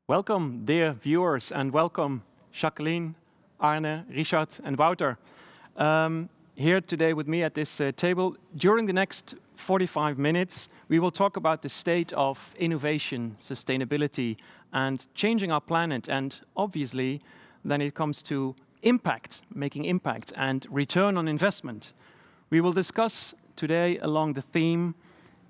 Welcome, dear viewers, and welcome Jacqueline, Arne, Richard, and Wouter. Here today with me at this table. During the next 45 minutes, we will talk about the state of innovation, sustainability, and changing our planet. And obviously, then it comes to impact, making impact, and return on investment. We will discuss today along the theme,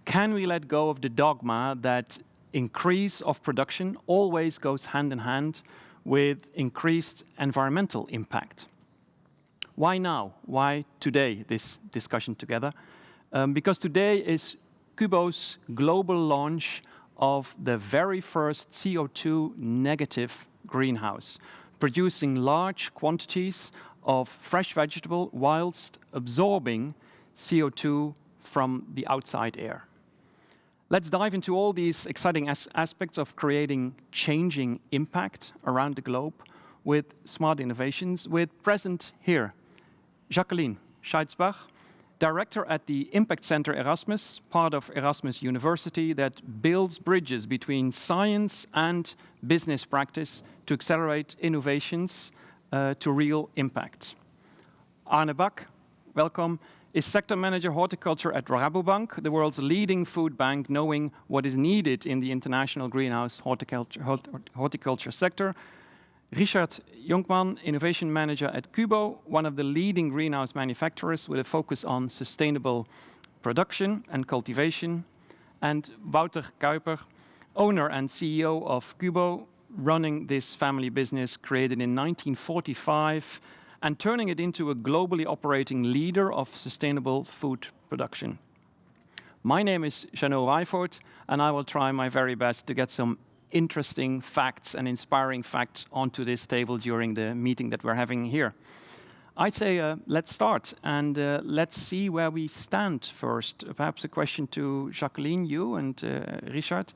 can we let go of the dogma that increase of production always goes hand in hand with increased environmental impact? Why now? Why today, this discussion together? Because today is KUBO's global launch of the very first CO2 negative greenhouse, producing large quantities of fresh vegetable whilst absorbing CO2 from the outside air. Let's dive into all these exciting aspects of creating changing impact around the globe with smart innovations, with present here Jacqueline Scheitzbach, director at the Impact Center Erasmus, part of Erasmus University that builds bridges between science and business practice to accelerate innovations to real impact. Arne Bak, welcome, is sector manager horticulture at Rabobank, the world's leading food bank, knowing what is needed in the international greenhouse horticulture sector. Richard Jonkman, Innovation Manager at KUBO, one of the leading greenhouse manufacturers with a focus on sustainable production and cultivation. And Wouter Kuiper, owner and CEO of KUBO, running this family business created in 1945 and turning it into a globally operating leader of sustainable food production. My name is Jeannot Wijvoort, and I will try my very best to get some interesting facts and inspiring facts onto this table during the meeting that we're having here. I'd say let's start and let's see where we stand first. Perhaps a question to Jacqueline, you and Richard.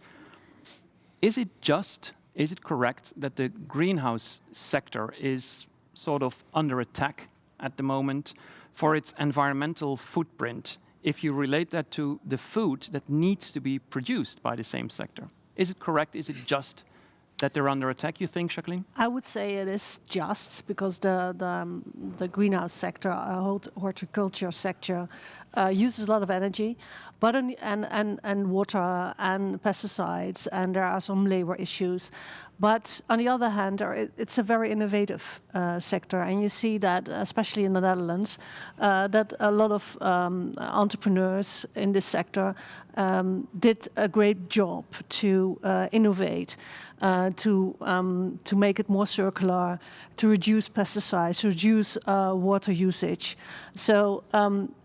Is it correct that the greenhouse sector is sort of under attack at the moment for its environmental footprint, if you relate that to the food that needs to be produced by the same sector? Is it correct? Is it just that they're under attack, you think, Jacqueline? I would say it is just because the greenhouse sector, horticulture sector, uses a lot of energy, but and water and pesticides, and there are some labor issues. But on the other hand, it's a very innovative sector, and you see that, especially in the Netherlands, that a lot of entrepreneurs in this sector did a great job to innovate, to make it more circular, to reduce pesticides, to reduce water usage. So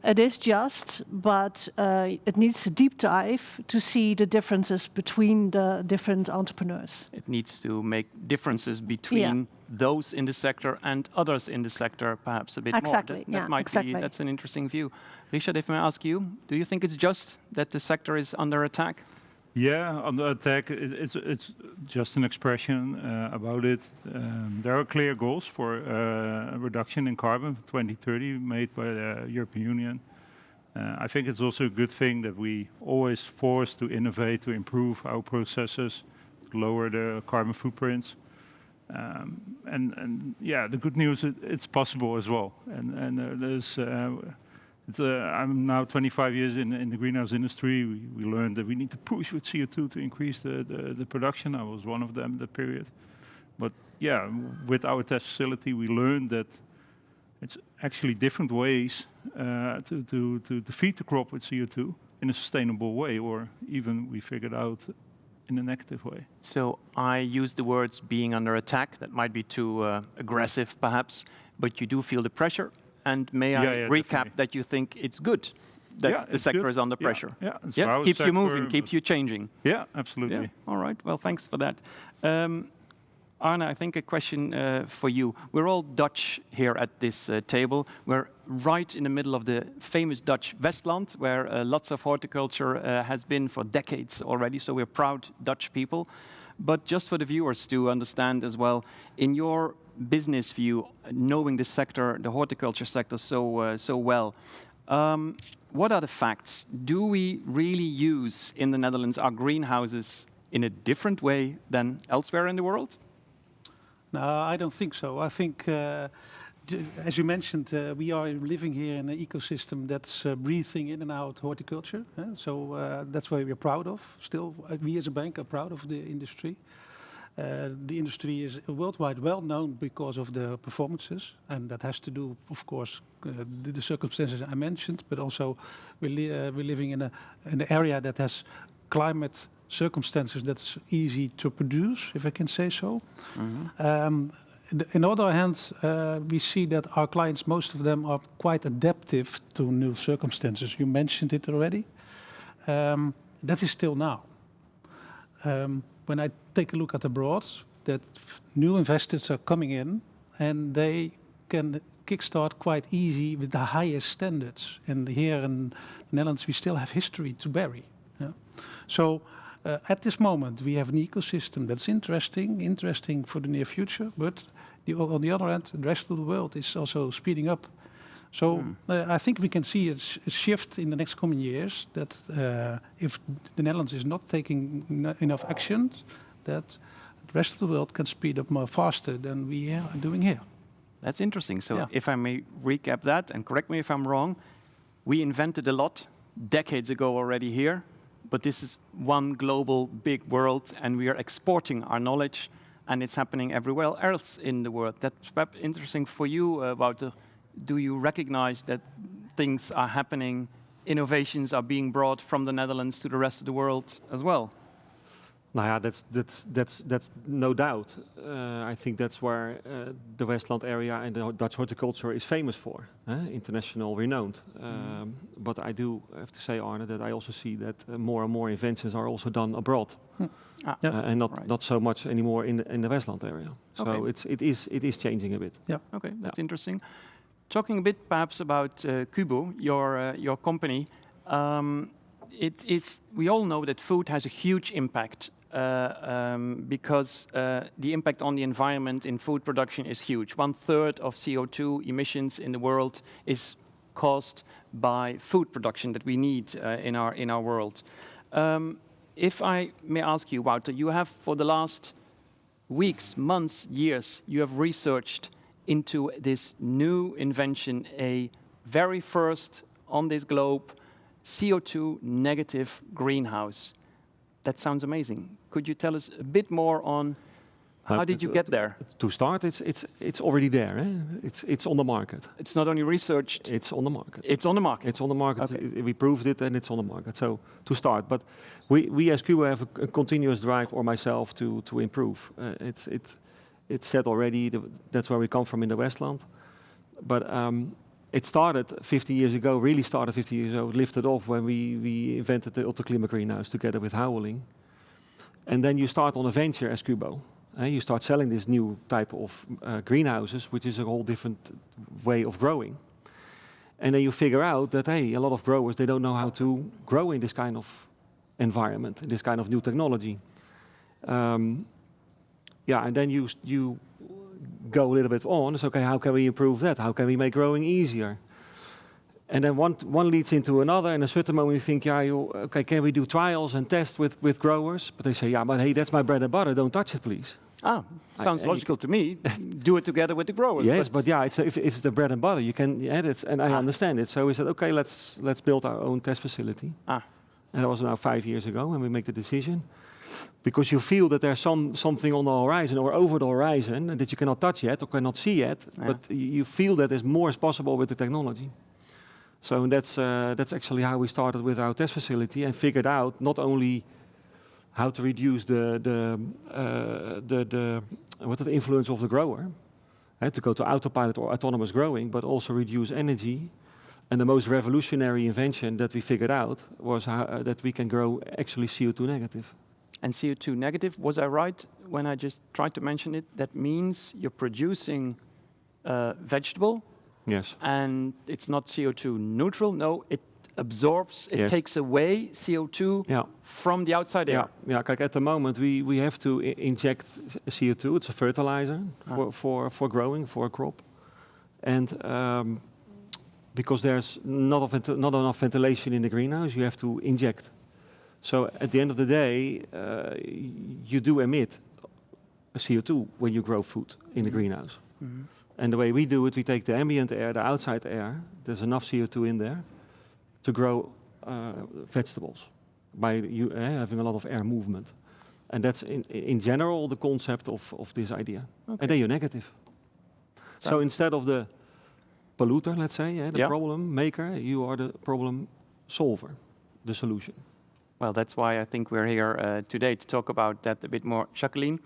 it is just, but it needs a deep dive to see the differences between the different entrepreneurs. It needs to make differences between those in the sector and others in the sector, perhaps a bit more. That might be, that's an interesting view. Richard, if I may ask you, do you think it's just that the sector is under attack? Yeah, under attack, it's just an expression about it. There are clear goals for a reduction in carbon for 2030 made by the European Union. I think it's also a good thing that we always force to innovate, to improve our processes, to lower the carbon footprints. And yeah, the good news, it's possible as well. And there's... I'm now 25 years in the greenhouse industry. We learned that we need to push with CO2 to increase the production. I was one of them in that period. But yeah, with our test facility, we learned that it's actually different ways to feed the crop with CO2 in a sustainable way, or even we figured out in a negative way. So I use the words being under attack. That might be too aggressive, perhaps, but you do feel the pressure. And may I recap definitely. That you think it's good that the sector is under pressure? Yeah, keeps you moving, keeps you changing. Yeah, absolutely. Yeah. All right, well, thanks for that. Arne, I think a question for you. We're all Dutch here at this table. We're right in the middle of the famous Dutch Westland, where lots of horticulture has been for decades already, so we're proud Dutch people. But just for the viewers to understand as well, in your business view, knowing the sector, the horticulture sector so well, what are the facts? Do we really use in the Netherlands our greenhouses in a different way than elsewhere in the world? No, I don't think so. I think, as you mentioned, we are living here in an ecosystem that's breathing in and out horticulture. So that's why we're proud of. Still, we as a bank are proud of the industry. The industry is worldwide well known because of the performances, and that has to do, of course, the circumstances I mentioned, but also we're living in an area that has climate circumstances that's easy to produce, if I can say so. On the other hand, we see that our clients, most of them are quite adaptive to new circumstances. You mentioned it already. That is still now. When I take a look at abroad, that new investors are coming in and they can kickstart quite easy with the highest standards. And here in the Netherlands, we still have history to bury. So at this moment, we have an ecosystem that's interesting for the near future, but on the other hand, the rest of the world is also speeding up. So I think we can see a shift in the next coming years that if the Netherlands is not taking enough action, that the rest of the world can speed up more faster than we are doing here. That's interesting. So if I may recap that, and correct me if I'm wrong, we invented a lot decades ago already here, but this is one global big world, and we are exporting our knowledge, and it's happening everywhere else in the world. That's perhaps interesting for you, Wouter. Do you recognize that things are happening, innovations are being brought from the Netherlands to the rest of the world as well? That's no doubt. I think that's where the Westland area and the Dutch horticulture is famous for, international renowned. But I do have to say, Arne, that I also see that more and more inventions are also done abroad, and not so much anymore in the Westland area. So it is changing a bit. Yeah. Okay, that's interesting. Talking a bit perhaps about KUBO, your company. We all know that food has a huge impact because the impact on the environment in food production is huge. 1/3 of CO2 emissions in the world is caused by food production that we need in our world. If I may ask you, Wouter, you have for the last weeks, months, years, you have researched into this new invention, a very first on this globe CO2 negative greenhouse. That sounds amazing. Could you tell us a bit more on how did you get there? To start, it's already there. It's on the market. It's not only researched. It's on the market. It's on the market. It's on the market. Okay. We proved it, and it's on the market. So to start, but we as KUBO have a continuous drive, or myself, to improve. It's said already. That's where we come from in the Westland. But it started 50 years ago. Really started 50 years ago. Lifted off when we invented the ultra-clima greenhouse together with Houweling. And then you start on a venture as KUBO. You start selling this new type of greenhouses, which is a whole different way of growing. And then you figure out that, hey, a lot of growers, they don't know how to grow in this kind of environment, in this kind of new technology. And then you go a little bit on. It's okay, how can we improve that? How can we make growing easier? And then one leads into another, and a certain moment you think, okay, can we do trials and tests with growers? But they say, but hey, that's my bread and butter, don't touch it, please. Sounds logical to me. Do it together with the growers. Yes, but if it's the bread and butter, you can add it, and I understand it. So we said, okay, let's build our own test facility. And that was now 5 years ago, and we make the decision. Because you feel that there's something on the horizon or over the horizon that you cannot touch yet or cannot see yet, but you feel that there's more is possible with the technology. So that's actually how we started with our test facility and figured out not only how to reduce the influence of the grower, to go to autopilot or autonomous growing, but also reduce energy. And the most revolutionary invention that we figured out was that we can grow actually CO2 negative. And CO2 negative, was I right when I just tried to mention it? That means you're producing vegetable. Yes. And it's not CO2 neutral. No, it absorbs, it takes away CO2 from the outside air. Yeah, like at the moment we have to inject CO2. It's a fertilizer for growing, for a crop. And because there's not enough ventilation in the greenhouse, you have to inject So at the end of the day, you do emit CO2 when you grow food in the greenhouse. And the way we do it, we take the ambient air, the outside air, there's enough CO2 in there to grow vegetables by having a lot of air movement. And that's in general the concept of this idea. Okay. And then you're negative. So instead of the polluter, let's say, the problem maker, you are the problem solver, the solution. Well, that's why I think we're here today to talk about that a bit more. Jacqueline,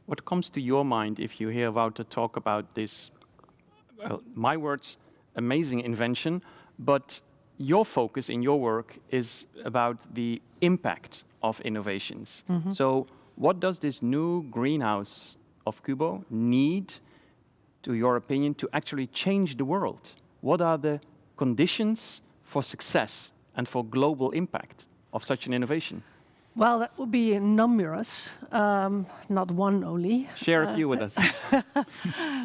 what comes to your mind if you hear Wouter talk about this, well, my words, amazing invention, but your focus in your work is about the impact of innovations. So what does this new greenhouse of KUBO need, to your opinion, to actually change the world? What are the conditions for success and for global impact of such an innovation? Well, that would be numerous, not one only. Share a few with us.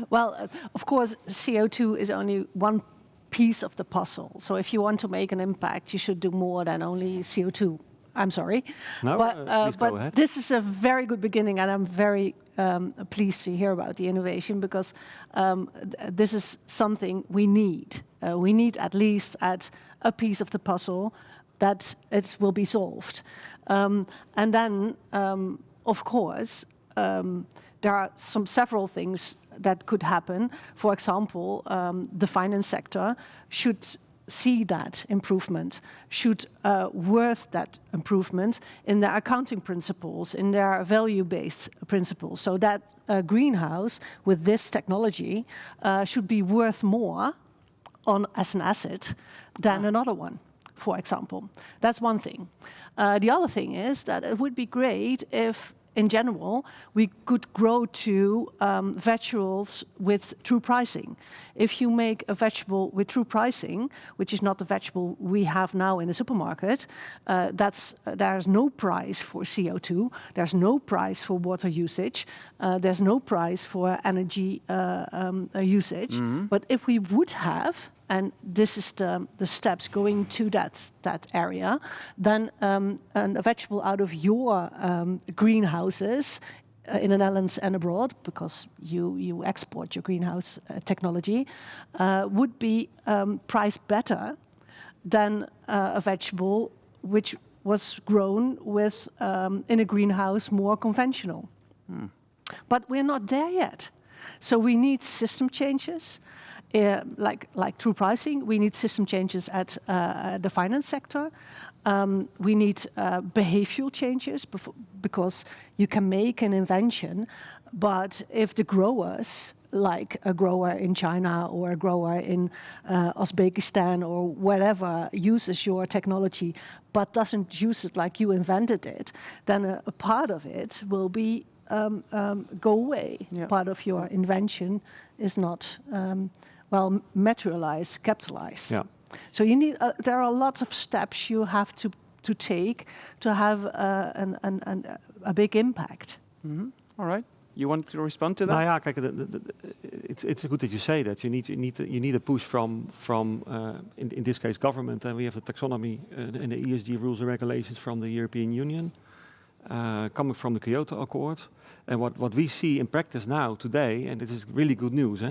Well, of course, CO2 is only one piece of the puzzle. So if you want to make an impact, you should do more than only CO2. I'm sorry. No, please go ahead. This is a very good beginning, and I'm very pleased to hear about the innovation, because this is something we need. We need at least at a piece of the puzzle that it will be solved. And then, of course, there are several things that could happen. For example, the finance sector should see that improvement, should worth that improvement in their accounting principles, in their value-based principles, so that a greenhouse with this technology should be worth more as an asset than another one, for example. That's one thing. The other thing is that it would be great if, in general, we could grow to vegetables with true pricing. If you make a vegetable with true pricing, which is not the vegetable we have now in the supermarket, there's no price for CO2, there's no price for water usage, there's no price for energy usage. But if we would have, and this is the steps going to that area, then a vegetable out of your greenhouses in the Netherlands and abroad, because you export your greenhouse technology, would be priced better than a vegetable which was grown with in a greenhouse more conventional. But we're not there yet. So we need system changes. Like true pricing, we need system changes at the finance sector. We need behavioral changes, because you can make an invention, but if the growers, like a grower in China or a grower in Uzbekistan or wherever, uses your technology but doesn't use it like you invented it, then a part of it will be go away. Yeah. Part of your invention is not materialized, capitalized. Yeah. So you need. There are lots of steps you have to take to have a big impact. All right. You want to respond to that? Nou ja, kijk, it's good that you say that. You need a push from in this case government, and we have the taxonomy and the ESG rules and regulations from the European Union, coming from the Kyoto Accord. And what we see in practice now today, and this is really good news,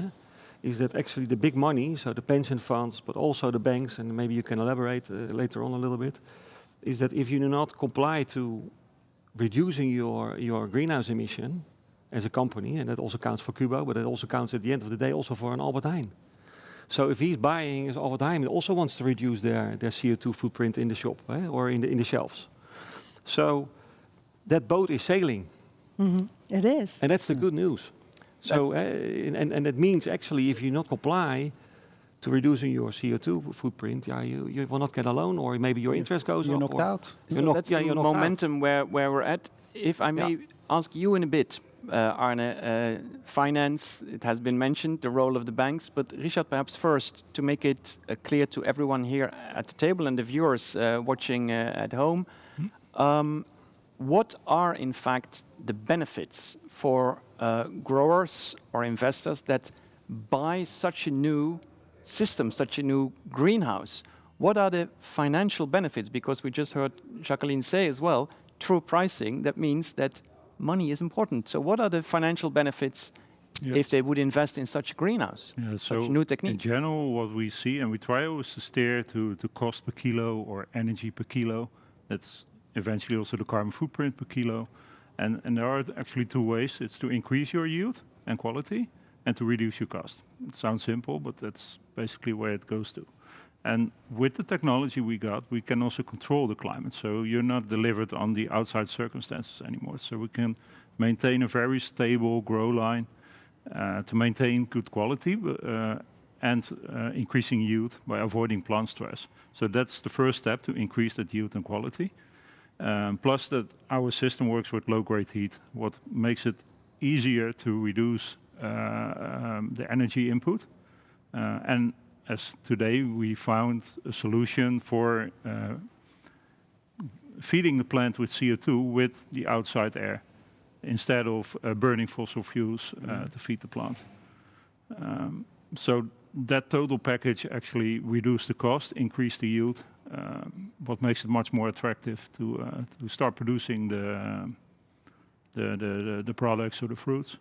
is that actually the big money, so the pension funds, but also the banks, and maybe you can elaborate later on a little bit, is that if you do not comply to reducing your greenhouse emission as a company, and that also counts for KUBO, but it also counts at the end of the day also for an Albert Heijn. So if he's buying his Albert Heijn, he also wants to reduce their CO2 footprint in the shop or in the shelves. So that boat is sailing. It is. And that's the good news. So, and that means actually if you not comply to reducing your CO2 footprint, you will not get a loan, or maybe your interest goes up. You're knocked out. That's the momentum where we're at. If I may ask you in a bit, Arne, finance, it has been mentioned, the role of the banks, but Richard, perhaps first, to make it clear to everyone here at the table and the viewers watching at home, what are in fact the benefits for growers or investors that buy such a new system, such a new greenhouse? What are the financial benefits? Because we just heard Jacqueline say as well, true pricing, that means that money is important. So what are the financial benefits if they would invest in such a greenhouse, such a new technique? In general, what we see, and we try always to steer to cost per kilo or energy per kilo. That's eventually also the carbon footprint per kilo. And there are actually two ways. It's to increase your yield and quality and to reduce your cost. It sounds simple, but that's basically where it goes to. And with the technology we got, we can also control the climate. So you're not delivered on the outside circumstances anymore. So we can maintain a very stable grow line to maintain good quality and increasing yield by avoiding plant stress. So that's the first step, to increase that yield and quality. Plus that our system works with low-grade heat, what makes it easier to reduce the energy input. And as today we found a solution for feeding the plant with CO2 with the outside air, instead of burning fossil fuels to feed the plant. So that total package actually reduced the cost, increased the yield, what makes it much more attractive to start producing the products or the fruits.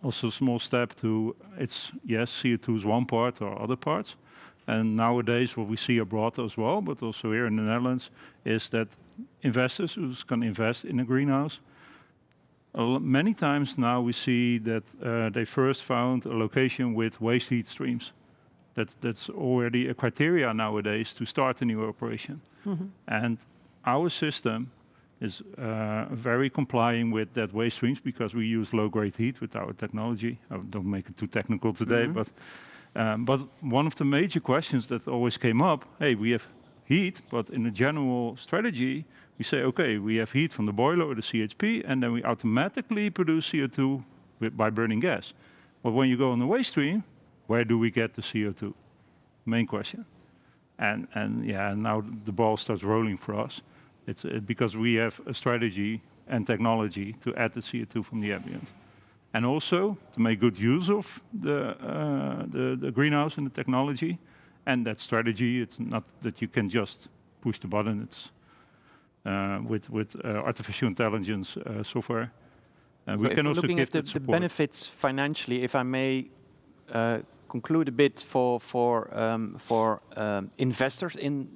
Also a small step to, CO2 is one part or other parts. And nowadays what we see abroad as well, but also here in the Netherlands, is that investors who can invest in a greenhouse, many times now we see that they first found a location with waste heat streams. That's already a criteria nowadays to start a new operation. And our system is very complying with that waste streams because we use low-grade heat with our technology. I don't make it too technical today, but one of the major questions that always came up, hey, we have heat, but in the general strategy, we say, okay, we have heat from the boiler or the CHP, and then we automatically produce CO2 by burning gas. But when you go on the waste stream, where do we get the CO2? Main question. And now the ball starts rolling for us. It's because we have a strategy and technology to add the CO2 from the ambient. And also to make good use of the greenhouse and the technology and that strategy. It's not that you can just push the button. It's with artificial intelligence software. We can also looking give at the benefits financially, if I may conclude a bit for investors in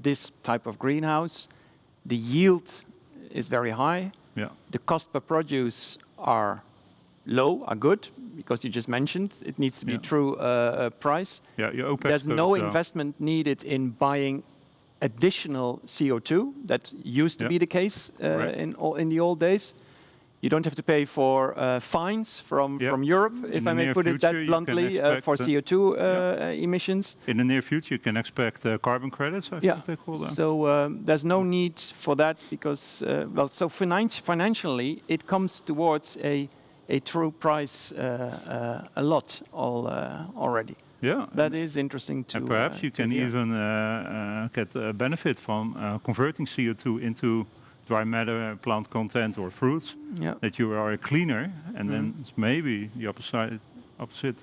this type of greenhouse, the yield is very high. Yeah. The cost per produce are low, are good, because you just mentioned it needs to be true price. Yeah, your OPEX There's no investment needed in buying additional CO2. That used to be the case in the old days. You don't have to pay for fines from Europe, if I may put it that bluntly, for CO2 emissions. In the near future, you can expect carbon credits, I think they call them. So there's no need for that because, financially, it comes towards a true price a lot already. Yeah. That is interesting to. And perhaps you can even get a benefit from converting CO2 into dry matter, plant content, or fruits. Yeah. That you are a cleaner, and then it's maybe the opposite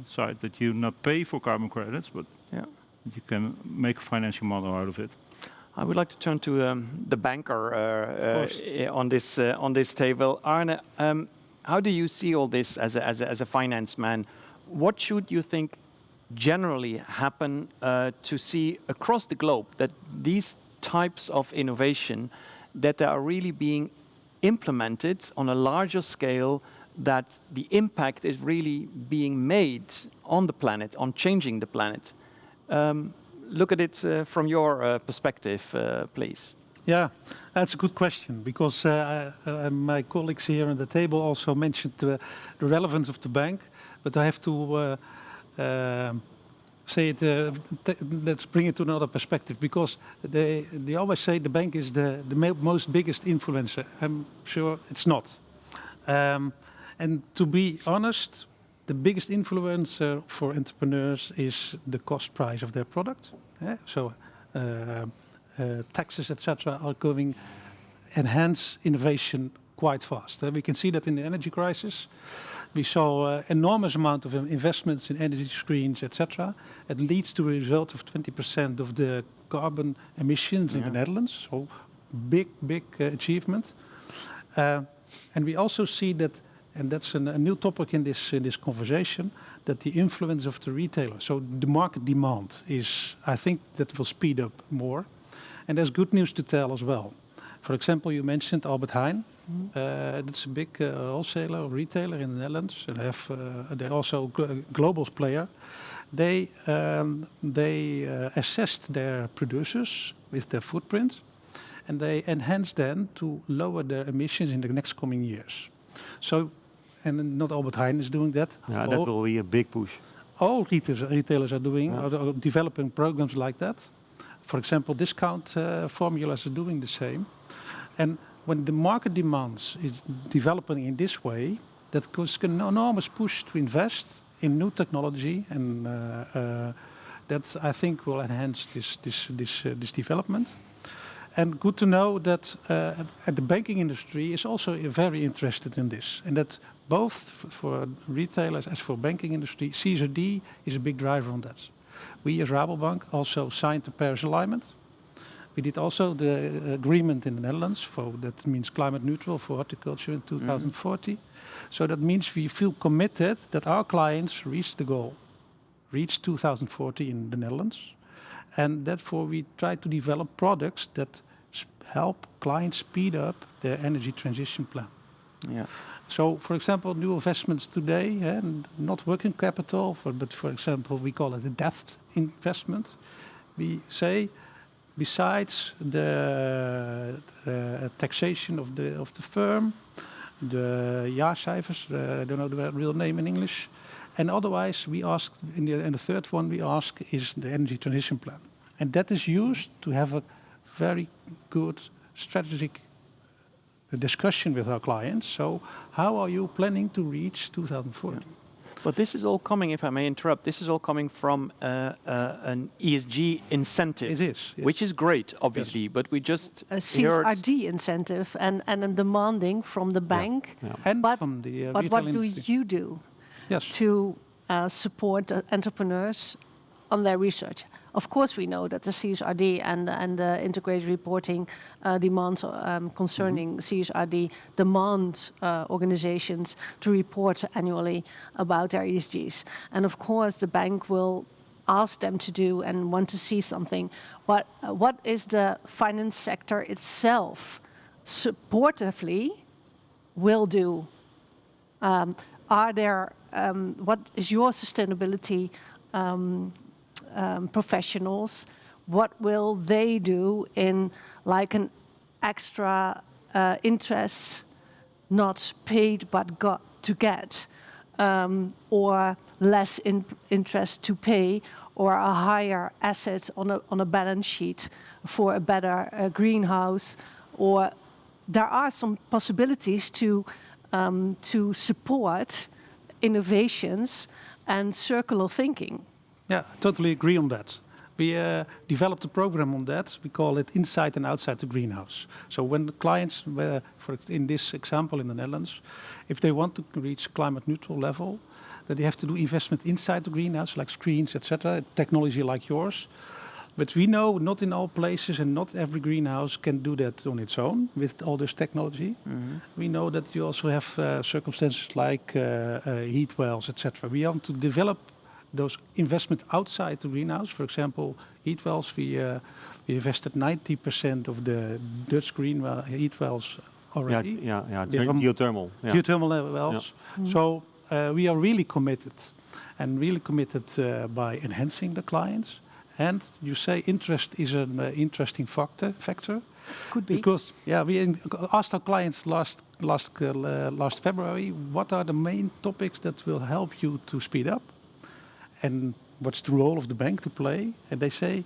side that you not pay for carbon credits, but you can make a financial model out of it. I would like to turn to the banker on this table. Arne, how do you see all this as a finance man? What should you think generally happen to see across the globe that these types of innovation that are really being implemented on a larger scale, that the impact is really being made on the planet, on changing the planet? Look at it from your perspective, please. Yeah, that's a good question, because my colleagues here on the table also mentioned the relevance of the bank, but I have to say it, let's bring it to another perspective, because they always say the bank is the most biggest influencer. I'm sure it's not. And to be honest, the biggest influencer for entrepreneurs is the cost price of their product. So taxes, etc., are going enhance innovation quite fast. We can see that in the energy crisis. We saw enormous amount of investments in energy screens, etc. It leads to a result of 20% of the carbon emissions in the Netherlands. So big achievement. And we also see that, and that's a new topic in this conversation, that the influence of the retailer, so the market demand is, I think that will speed up more. And there's good news to tell as well. For example, you mentioned Albert Heijn. That's a big wholesaler or retailer in the Netherlands, and they're also a global player. They assessed their producers with their footprint, and they enhanced them to lower their emissions in the next coming years. So, and not Albert Heijn is doing that. Yeah, that will be a big push. All retailers are doing, are developing programs like that. For example, discount formulas are doing the same. And when the market demands is developing in this way, that gives an enormous push to invest in new technology, and that I think will enhance this development. And good to know that the banking industry is also very interested in this, and that both for retailers as for banking industry, CSRD is a big driver on that. We as Rabobank also signed the Paris Alignment. We did also the agreement in the Netherlands, that means climate neutral for horticulture in 2040. So that means we feel committed that our clients reach the goal, reach 2040 in the Netherlands. And therefore we try to develop products that help clients speed up their energy transition plan. Yeah. So, for example, new investments today, not working capital, but for example, we call it a debt investment. We say, besides the taxation of the firm, the jaarcijfers, I don't know the real name in English, and otherwise we ask, and the third one we ask is the energy transition plan. And that is used to have a very good strategic discussion with our clients. So how are you planning to reach 2040? Yeah. But this is all coming, if I may interrupt, this is all coming from an ESG incentive. It is. Yes. Which is great, obviously, yes. But we just a CSRD incentive and a demanding from the bank. Yeah. Yeah. And from the but retail what industry. do you do Yes. to support entrepreneurs on their research? Of course, we know that the CSRD and the integrated reporting demands concerning CSRD demand organizations to report annually about their ESGs. And of course, the bank will ask them to do and want to see something. What is the finance sector itself supportively will do? What is your sustainability professionals, what will they do in like an extra interest not paid but got to get, or less interest to pay, or a higher asset on a balance sheet for a better greenhouse? Or there are some possibilities to support innovations and circular thinking. Yeah, I totally agree on that. We developed a program on that. We call it Inside and Outside the Greenhouse. So when the clients, in this example in the Netherlands, if they want to reach climate neutral level, then they have to do investment inside the greenhouse, like screens, etc., technology like yours. But we know not in all places and not every greenhouse can do that on its own with all this technology. Mm-hmm. We know that you also have circumstances like heat wells, etc. We want to develop those investment outside the greenhouse. For example, heat wells, we invested 90% of the Dutch heat wells already. Geothermal. Geothermal wells. Yeah. Mm-hmm. So we are really committed, and really committed by enhancing the clients. And you say interest is an interesting factor. Could be. Because we asked our clients last February, what are the main topics that will help you to speed up? And what's the role of the bank to play? And they say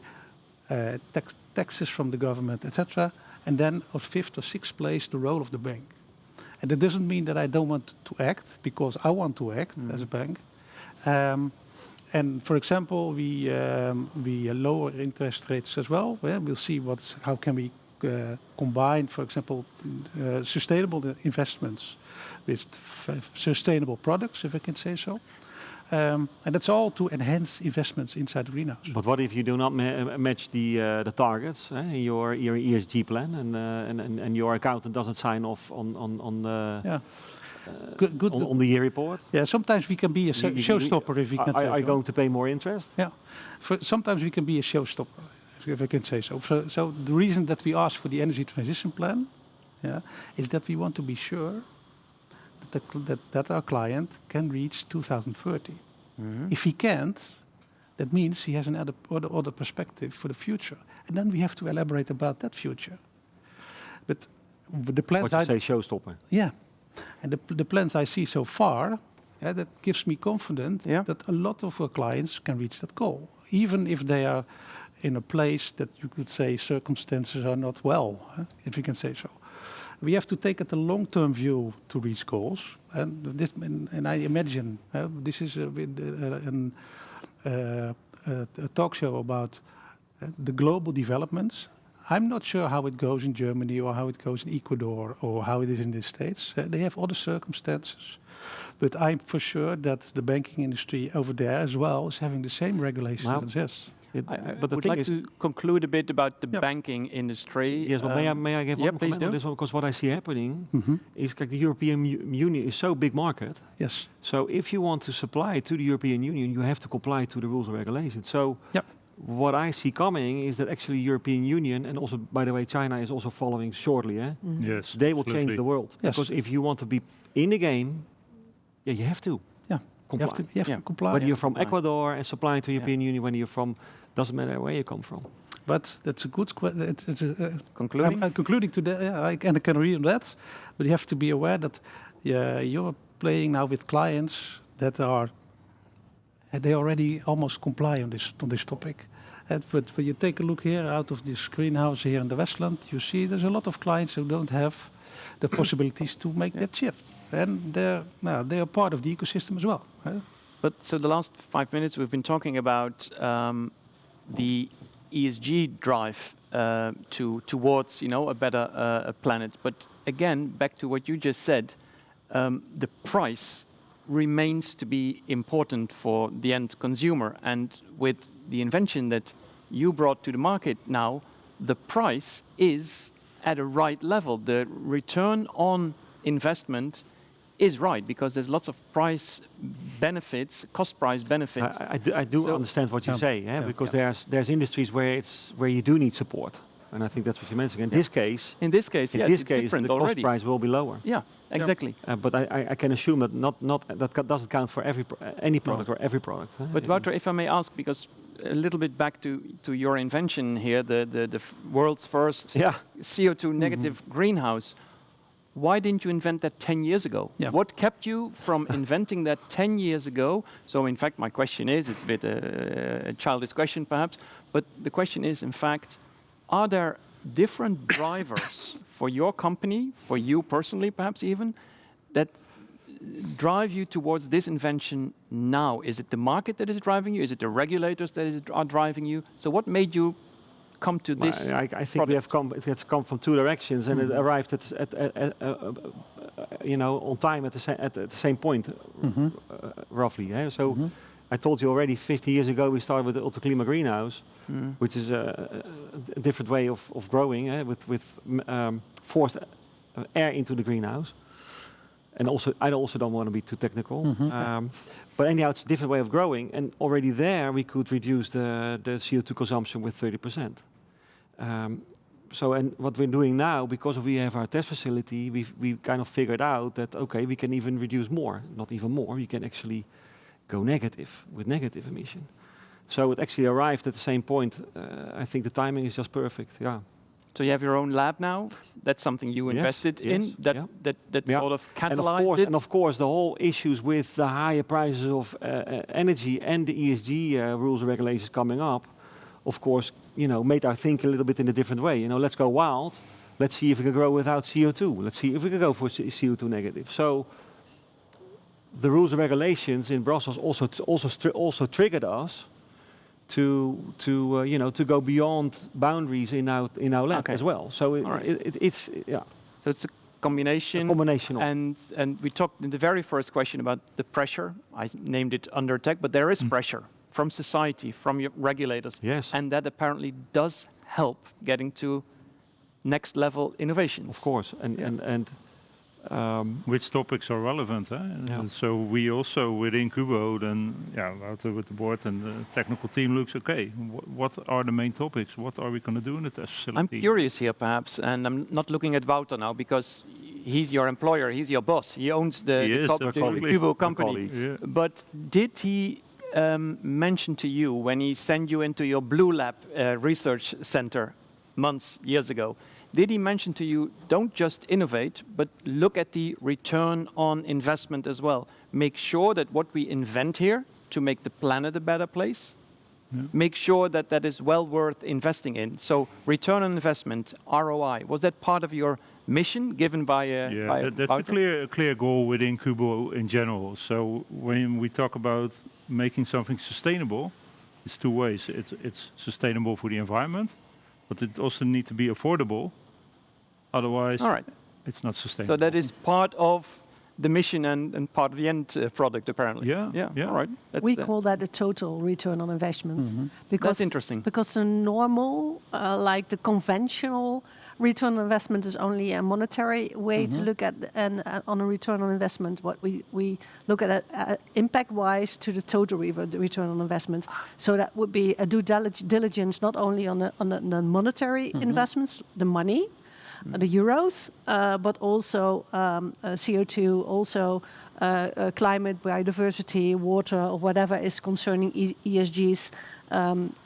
taxes from the government, etc. And then on fifth or sixth place, the role of the bank. And that doesn't mean that I don't want to act, because I want to act as a bank. And for example, we lower interest rates as well. We'll see how can we combine, for example, sustainable investments with sustainable products, if I can say so. And that's all to enhance investments inside the greenhouse. But what if you do not match the targets in your ESG plan, and your accountant doesn't sign off on the year report? Yeah, sometimes we can be a showstopper, if we can say so. Are you going to pay more interest? Yeah, sometimes we can be a showstopper, if I can say so. So the reason that we ask for the energy transition plan, is that we want to be sure that our client can reach 2030. If he can't, that means he has another perspective for the future, and then we have to elaborate about that future. But the plans what you say, showstopper. Yeah, and the plans I see so far, that gives me confidence that a lot of our clients can reach that goal, even if they are in a place that you could say circumstances are not well, if you can say so. We have to take a long-term view to reach goals, and I imagine this is a talk show about the global developments. I'm not sure how it goes in Germany or how it goes in Ecuador or how it is in the States. They have other circumstances, but I'm for sure that the banking industry over there as well is having the same regulations as us. But I would like to conclude a bit about the banking industry. Yes, but may I give one comment on this one? Because what I see happening is like the European Union is so big market. Yes. So if you want to supply to the European Union, you have to comply to the rules and regulations. So what I see coming is that actually European Union, and also, by the way, China is also following shortly. Yes, they will change the world. Yes. Because if you want to be in the game, you have to. You have to comply. Whether you're from Ecuador and supplying to the European Union, when you're from, doesn't matter where you come from. But that's a good question. Concluding? I'm concluding to that. I can read on that, but you have to be aware that you're playing now with clients that they already almost comply on this topic. But when you take a look here out of this greenhouse here in the Westland, you see there's a lot of clients who don't have the possibilities to make that shift. And they are part of the ecosystem as well. But so the last 5 minutes we've been talking about the ESG drive towards a better planet. But again, back to what you just said, the price remains to be important for the end consumer. And with the invention that you brought to the market now, the price is at a right level. The return on investment is right, because there's lots of price benefits, cost price benefits. I do understand what you say, because there's industries where you do need support, and I think that's what you mentioned. In this case, it's different the already. Cost price will be lower. Yeah, exactly. But I can assume that that doesn't count for any product or every product. But Wouter, if I may ask, because a little bit back to your invention here, the world's first CO2 negative greenhouse. Why didn't you invent that 10 years ago? What kept you from inventing that 10 years ago? So in fact, my question is, it's a bit a childish question perhaps, but the question is, in fact, are there different drivers for your company, for you personally perhaps even, that drive you towards this invention now? Is it the market that is driving you? Is it the regulators that are driving you? So what made you come to this? I think it's come from two directions, and it arrived at on time at the same point, roughly. So I told you already 50 years ago we started with the ultra-clima greenhouse, which is a different way of growing with forced air into the greenhouse. And also, I also don't want to be too technical. But anyhow, it's a different way of growing, and already there we could reduce the CO2 consumption with 30%. And what we're doing now, because we have our test facility, we kind of figured out that we can even reduce more, not even more. We can actually go negative with negative emission. So it actually arrived at the same point. I think the timing is just perfect. Yeah. So you have your own lab now. That's something you invested in. That sort of catalyzed it. And of course, the whole issues with the higher prices of energy and the ESG rules and regulations coming up, of course, made our think a little bit in a different way. Let's go wild. Let's see if we can grow without CO2. Let's see if we can go for CO2 negative. So the rules and regulations in Brussels also triggered us to go beyond boundaries in our lab as well. So it's So it's a combination. A combination of. And we talked in the very first question about the pressure. I named it under attack, but there is pressure from society, from your regulators. Yes. And that apparently does help getting to next level innovations. Of course, and which topics are relevant. So we also within KUBO then, Wouter with the board and the technical team looks, okay, what are the main topics? What are we going to do in the test facility? I'm curious here perhaps, and I'm not looking at Wouter now because he's your employer, he's your boss, he owns the KUBO company. Yeah. But did he mention to you when he sent you into your Blue Lab research center years ago, did he mention to you, don't just innovate, but look at the return on investment as well. Make sure that what we invent here to make the planet a better place, make sure that that is well worth investing in. So return on investment, ROI, was that part of your mission given by that's a clear goal within KUBO in general. So when we talk about making something sustainable, it's two ways. It's sustainable for the environment, but it also needs to be affordable. Otherwise, it's not sustainable. So that is part of the mission and part of the end product, apparently. Yeah. All right. We call that a total return on investment. Because that's interesting. Because the normal, like the conventional return on investment is only a monetary way to look at on a return on investment. What we look at impact-wise to the total return on investment. So that would be a due diligence not only on the monetary investments, the money, the euros, but also CO2, also climate, biodiversity, water, or whatever is concerning ESGs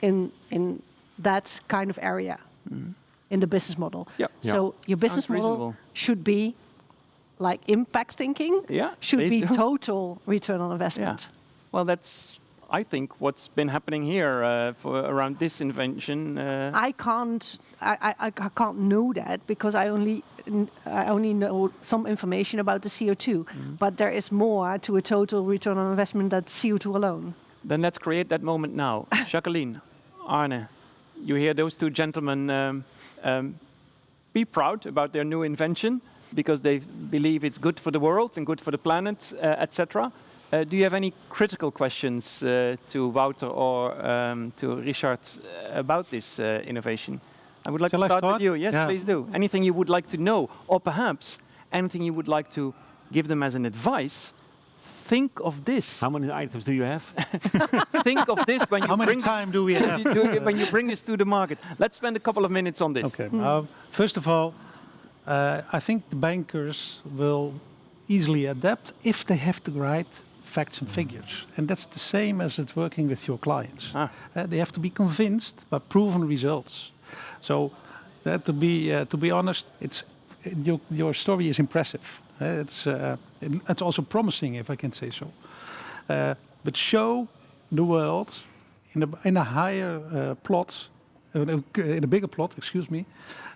in that kind of area in the business model. So your business model should be like impact thinking, should be total return on investment. Well, that's, I think, what's been happening here for around this invention. I can't know that because I only know some information about the CO2. But there is more to a total return on investment than CO2 alone. Then let's create that moment now. Jacqueline, Arne, you hear those two gentlemen be proud about their new invention because they believe it's good for the world and good for the planet, etc. Do you have any critical questions to Wouter or to Richard about this innovation? I would like to start with you. Yes, please do. Anything you would like to know, or perhaps anything you would like to give them as an advice? Think of this. How many items do you have? Think of this when you How much time do we have? when you bring this to the market. Let's spend a couple of minutes on this. Okay. First of all, I think the bankers will easily adapt if they have the right facts and figures. And that's the same as it's working with your clients. They have to be convinced by proven results. So to be honest, your story is impressive. It's also promising, if I can say so. But show the world in a higher plot, in a bigger plot, excuse me,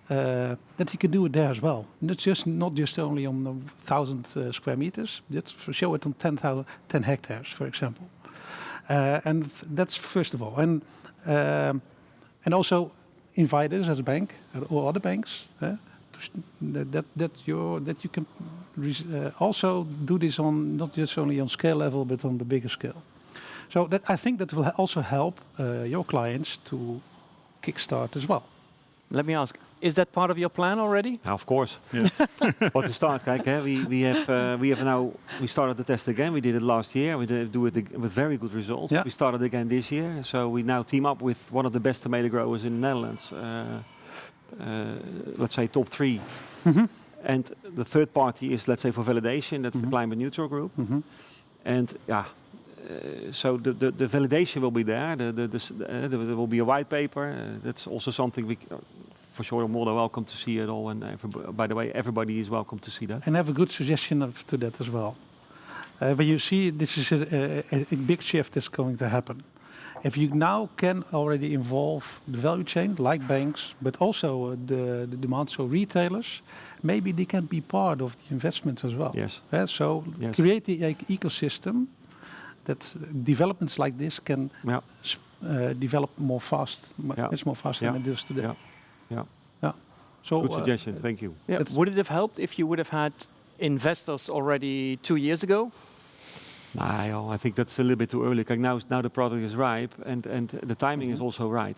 that you can do it there as well. Not just only on 1,000 square meters. Show it on 10 hectares, for example. And that's first of all. And also invite us as a bank or other banks that you can also do this on not just only on scale level but on the bigger scale. So I think that will also help your clients to kickstart as well. Let me ask, is that part of your plan already? Of course. But to start, we started the test again. We did it last year. We did do it with very good results. We started again this year. So we now team up with one of the best tomato growers in the Netherlands. Let's say top 3. And the third party is, let's say, for validation. That's the climate neutral group. And so the validation will be there. There will be a white paper. That's also something we, for sure, are more than welcome to see it all. And by the way, everybody is welcome to see that. And have a good suggestion to that as well. When you see this is a big shift that's going to happen. If you now can already involve the value chain, like banks, but also the demand, so retailers, maybe they can be part of the investment as well. Yes. So create the ecosystem that developments like this can Yeah. develop more fast, Yeah. much more faster Yeah. than it does today. Yeah. Yeah. Yeah. So Good suggestion. Thank you. Yeah. It's- Would it have helped if you would have had investors already 2 years ago? I think that's a little bit too early. 'Cause now the product is ripe and the timing is also right.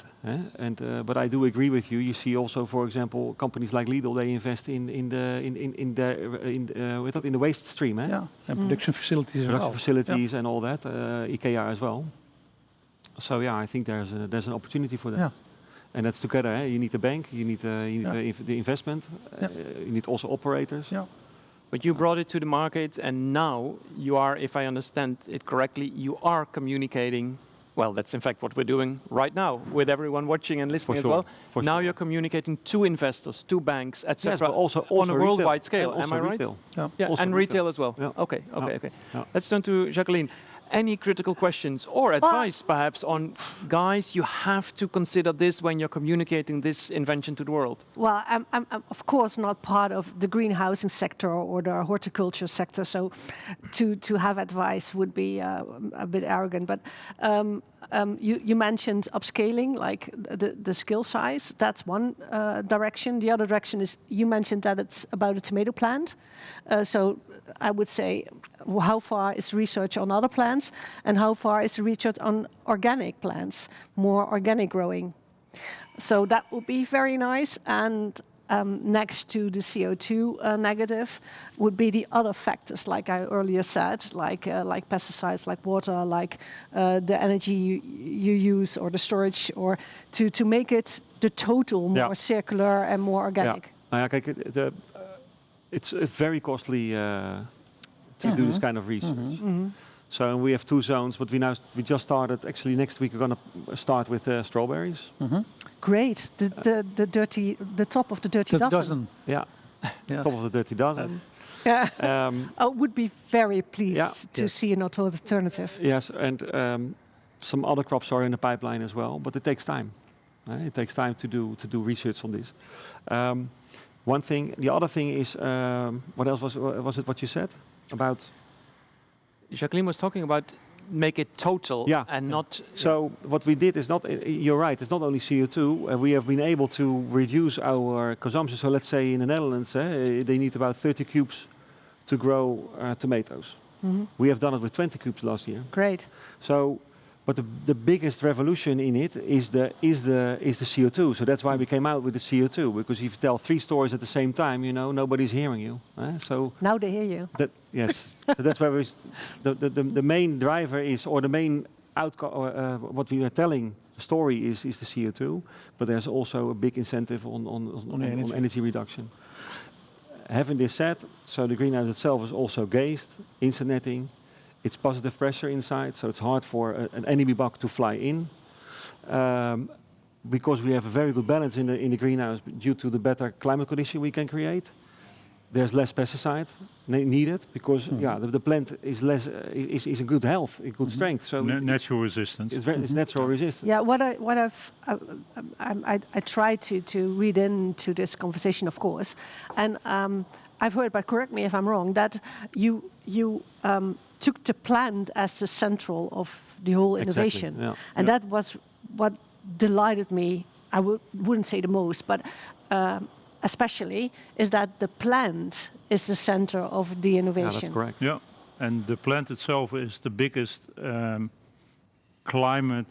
But I do agree with you. You see also, for example, companies like Lidl, they invest in the waste stream. yeah, and production facilities as Production well. facilities and all that. IKEA as well. So yeah, I think there's an opportunity for that. Yeah. And that's together. You need the bank, you need the investment, Yeah. you need also operators. Yeah. But you brought it to the market, and now you are, if I understand it correctly, you are communicating. Well, that's in fact what we're doing right now with everyone watching and listening sure, as well. for Now sure. you're communicating to investors, to banks, etc. Yes, but also on a retail, worldwide scale. and also Am I right? retail. Yeah, Also and retail as well. Yeah. Okay. Yeah. Yeah. Let's turn to Jacqueline. Any critical questions or advice, perhaps, on guys? You have to consider this when you're communicating this invention to the world. Well, I'm of course not part of the green housing sector or the horticulture sector, so to have advice would be a bit arrogant. But you mentioned upscaling, like the skill size. That's one direction. The other direction is you mentioned that it's about a tomato plant. So I would say, how far is research on other plants, and how far is the research on organic plants, more organic growing? So that would be very nice. And next to the CO2 negative would be the other factors, like I earlier said, like pesticides, like water, like the energy you use, or the storage, or to make it the total more circular and more organic. Kijk, it's very costly to do this kind of research. So we have 2 zones, but we just started. Actually, next week we're going to start with strawberries. Great, the top of the dirty dozen. Yeah, Yeah. top of the dirty dozen. Yeah. Um, I would be very pleased to Yes. see an alternative. Yes, and some other crops are in the pipeline as well, but it takes time. It takes time to do research on this. One thing. The other thing is, what else was it? What you said about? Jacqueline was talking about make it total and not. So what we did is not. You're right. It's not only CO2. We have been able to reduce our consumption. So let's say in the Netherlands, they need about 30 cubes to grow tomatoes. We have done it with 20 cubes last year. Great. So, but the biggest revolution in it is the CO2. So that's why we came out with the CO2, because if you tell 3 stories at the same time, nobody's hearing you. So Now they hear you. yes. So that's where the main driver is, or the main outcome, what we are telling the story is the CO2. But there's also a big incentive on energy reduction. Having this said, so the greenhouse itself is also gassed, instant netting. It's positive pressure inside, so it's hard for an enemy bug to fly in. Because we have a very good balance in the greenhouse due to the better climate condition we can create. There's less pesticide needed because the plant is is in good health, in good strength. So Natural resistance. it's natural resistance. Yeah, I try to read into this conversation, of course, and I've heard, but correct me if I'm wrong, that you took the plant as the central of the whole innovation, and that was what delighted me. I wouldn't say the most, but especially is that the plant is the center of the innovation. Yeah, that's correct. Yeah, and the plant itself is the biggest climate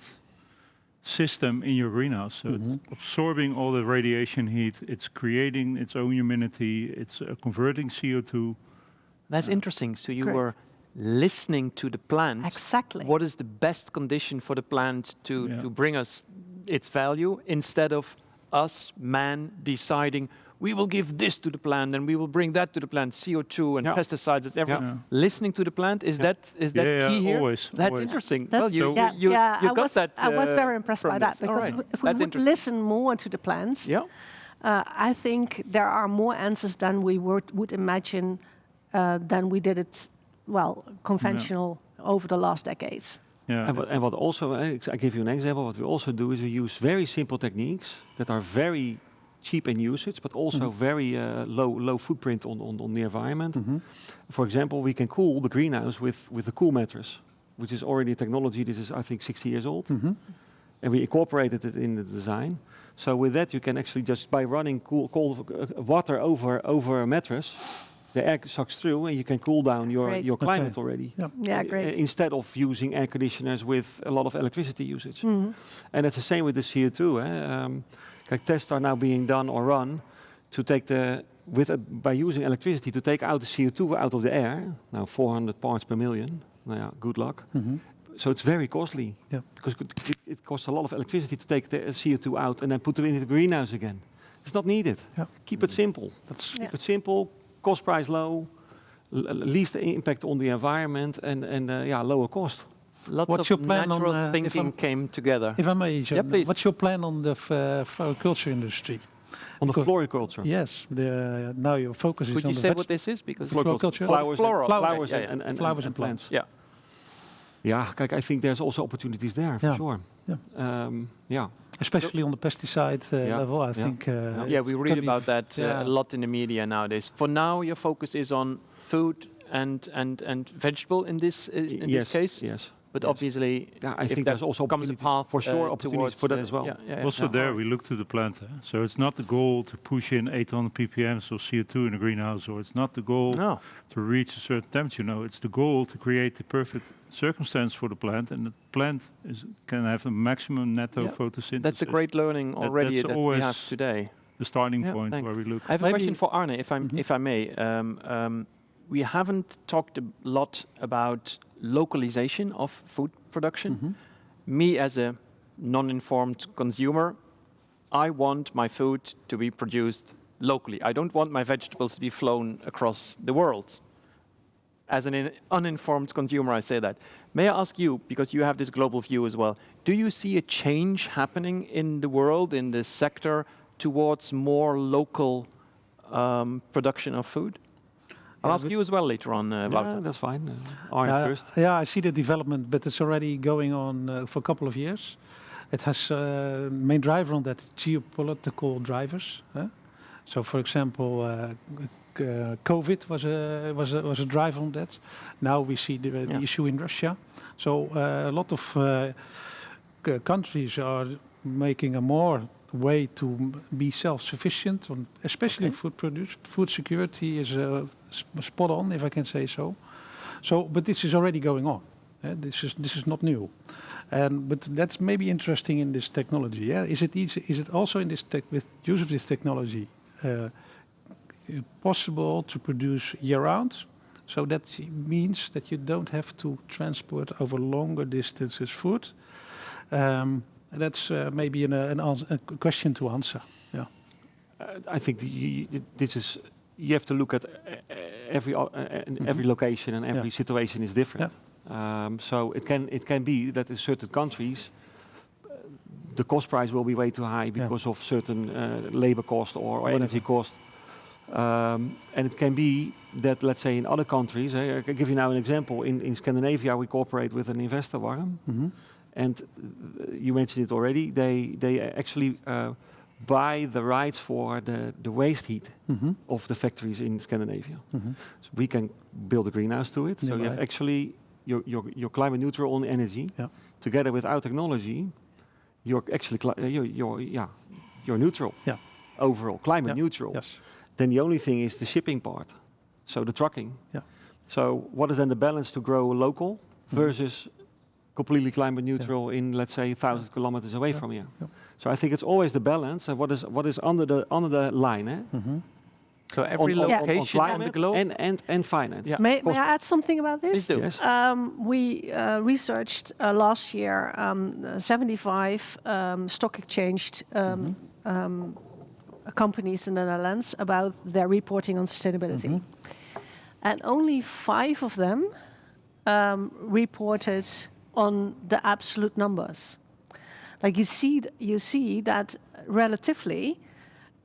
system in your greenhouse. So it's absorbing all the radiation heat, it's creating its own humidity, it's converting CO2. That's interesting. So you Great. were listening to the plant. Exactly. What is the best condition for the plant to bring us its value, instead of us, man, deciding we will give this to the plant and we will bring that to the plant, CO2 and pesticides, and everything. Yeah. Listening to the plant, is that key here? Always. That's always. interesting. That- Well, you I got that. was very impressed by from that, this. All because right. if we That's would interesting. listen more to the plants, I think there are more answers than we would imagine than we did it, conventional over the last decades. Yeah. And what also, I give you an example. What we also do is we use very simple techniques that are very cheap in usage, but also very low footprint on the environment. For example, we can cool the greenhouse with a cool mattress. which is already a technology. This is, I think, 60 years old. And we incorporated it in the design. So with that, you can actually just, by running cold water over a mattress, the air sucks through and you can cool down your climate already. Yeah, great. Instead of using air conditioners with a lot of electricity usage. And it's the same with the CO2. Tests are now being done or run to take by using electricity to take out the CO2 out of the air. Now 400 parts per million. Good luck. So it's very costly because it costs a lot of electricity to take the CO2 out and then put it into the greenhouse again. It's not needed. Keep it simple. Keep it simple. Cost price low, least impact on the environment, and lower cost. Lots of natural thinking came together. If I may, John, please. what's your plan on the floriculture industry? On the floriculture? Yes, now your focus is on the... Could you say what this is? Because floriculture? Flowers and plants. Yeah, I think there's also opportunities there, for sure. Especially on the pesticide level, I think. We read about that a lot in the media nowadays. For now, your focus is on food and vegetable in this case. Yes. But obviously, I think there's also opportunities for sure. Opportunities for that as well. There we look to the plant. So it's not the goal to push in 800 ppm of CO2 in a greenhouse, or it's not the goal to reach a certain temperature. No, it's the goal to create the perfect circumstance for the plant, and the plant can have a maximum netto photosynthesis. That's a great learning already that we have today. The starting point where we look. I have a question for Arne, if I may. We haven't talked a lot about localization of food production. Me as a non-informed consumer, I want my food to be produced locally. I don't want my vegetables to be flown across the world. As an uninformed consumer, I say that. May I ask you, because you have this global view as well, do you see a change happening in the world, in this sector, towards more local production of food? I'll ask you as well later on, Wouter. That's fine. Arne first. Yeah, I see the development, but it's already going on for a couple of years. It has main driver on that geopolitical drivers. So, for example, COVID was a driver on that. Now we see the issue in Russia. So a lot of countries are making a more way to be self-sufficient, especially in food produce. Food security is spot on, if I can say so. But this is already going on. This is not new, but that's maybe interesting in this technology. Yeah, is it also in this with use of this technology possible to produce year-round? So that means that you don't have to transport over longer distances food. That's maybe a question to answer. Yeah, I think you have to look at every location, and every situation is different. So it can be that in certain countries the cost price will be way too high because of certain labor cost or energy cost. And it can be that, let's say, in other countries, I can give you now an example. In Scandinavia, we cooperate with an investor, Warren. And you mentioned it already. They actually buy the rights for the waste heat of the factories in Scandinavia. So we can build a greenhouse to it. So you have actually you're climate neutral on energy. Together with our technology, you're actually you're neutral. Overall, climate neutral. Then the only thing is the shipping part. So the trucking. So what is then the balance to grow local versus completely climate neutral in, let's say, 1,000 kilometers away from here? So I think it's always the balance of what is under the line. So every location on the globe and finance. May I add something about this? Please do. Yes. We researched last year 75 stock exchanged companies in the Netherlands about their reporting on sustainability. And only 5 of them reported on the absolute numbers. Like you see that relatively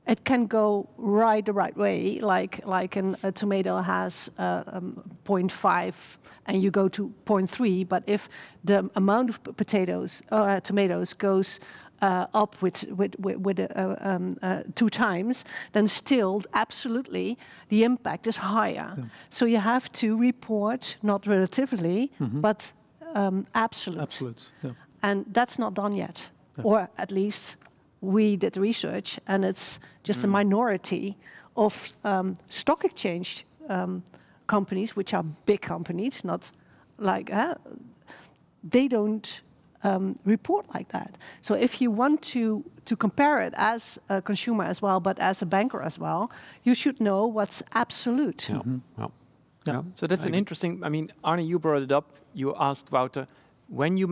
it can go the right way. Like a tomato has 0.5 and you go to 0.3. But if the amount of tomatoes goes up with 2 times, then still absolutely the impact is higher. So you have to report not relatively, but absolute. Absolute. Yeah. And that's not done yet. Yeah. Or at least we did research, and it's just a minority of stock exchange companies, which are big companies, not like, they don't report like that. So if you want to compare it as a consumer as well, but as a banker as well, you should know what's absolute. Yeah. Yeah. Yeah. So that's an interesting, I mean, Arne, you brought it up. You asked Wouter, when you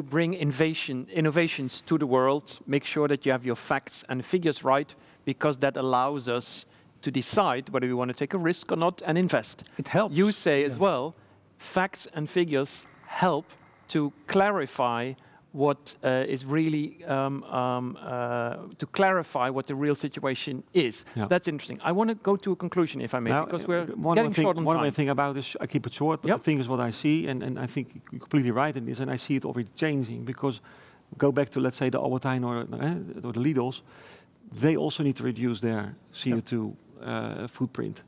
bring innovations to the world, make sure that you have your facts and figures right, because that allows us to decide whether we want to take a risk or not and invest. It helps. You say as well, facts and figures help to clarify what is really, to clarify what the real situation is. Yeah. That's interesting. I want to go to a conclusion, if I may, Now, because we're one getting short on One time. of the thing about this, I keep it short, but Yep. the thing is what I see, and I think you're completely right in this, and I see it already changing, because go back to, let's say, the Albertijn or the Lidl's, they also need to reduce their CO2 footprint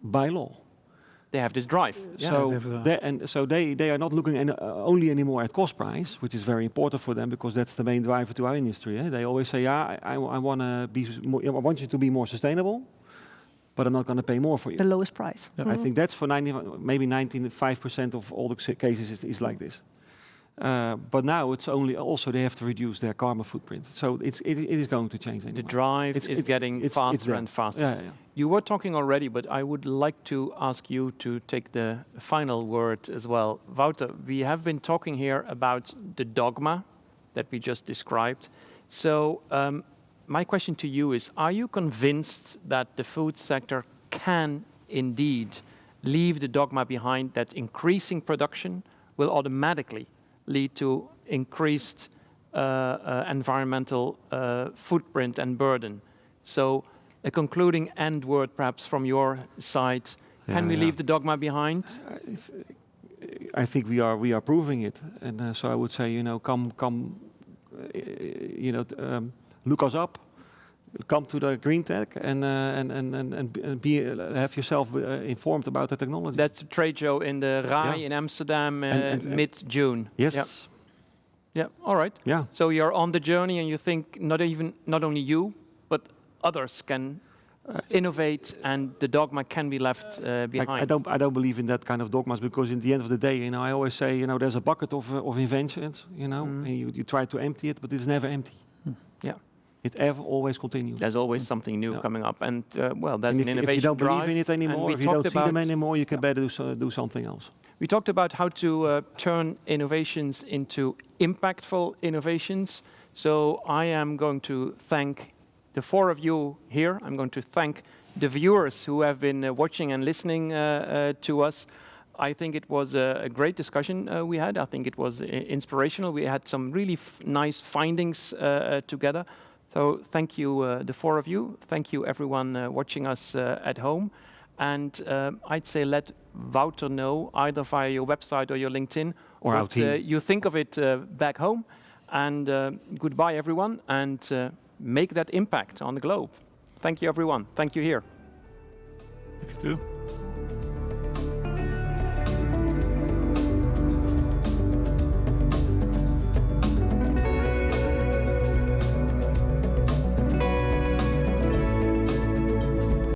by law. They have this drive. So they are not looking only anymore at cost price, which is very important for them, because that's the main driver to our industry. They always say, I want to be more, I want you to be more sustainable, but I'm not going to pay more for you. The lowest price. I think that's for maybe 95% of all the cases is like this. But now it's only also they have to reduce their carbon footprint. So it is going to change anyway. The drive is getting faster and faster. Yeah. You were talking already, but I would like to ask you to take the final word as well. Wouter, we have been talking here about the dogma that we just described. So my question to you is, are you convinced that the food sector can indeed leave the dogma behind, that increasing production will automatically lead to increased environmental footprint and burden? So a concluding end word perhaps from your side. Can we leave the dogma behind? I think we are proving it. And so I would say, come look us up. Come to the Green Tech and have yourself informed about the technology. That's a trade show in the RAI in Amsterdam mid-June. Yes. Yep. Yeah. All right. Yeah. So you're on the journey, and you think not only you, but others can innovate, and the dogma can be left behind. I don't believe in that kind of dogmas, because in the end of the day, I always say, there's a bucket of inventions, and you try to empty it, but it's never empty. Yeah. It always continues. There's always something new coming up, and that's and an innovation if you don't drive, believe in it anymore, if you don't see them anymore, you can better do something else. We talked about how to turn innovations into impactful innovations. So I am going to thank the four of you here. I'm going to thank the viewers who have been watching and listening to us. I think it was a great discussion we had. I think it was inspirational. We had some really nice findings together. So thank you, the four of you. Thank you, everyone watching us at home. And I'd say let Wouter know, either via your website or your LinkedIn, or our team. You think of it back home. And goodbye, everyone, and make that impact on the globe. Thank you, everyone. Thank you here. Thank you too.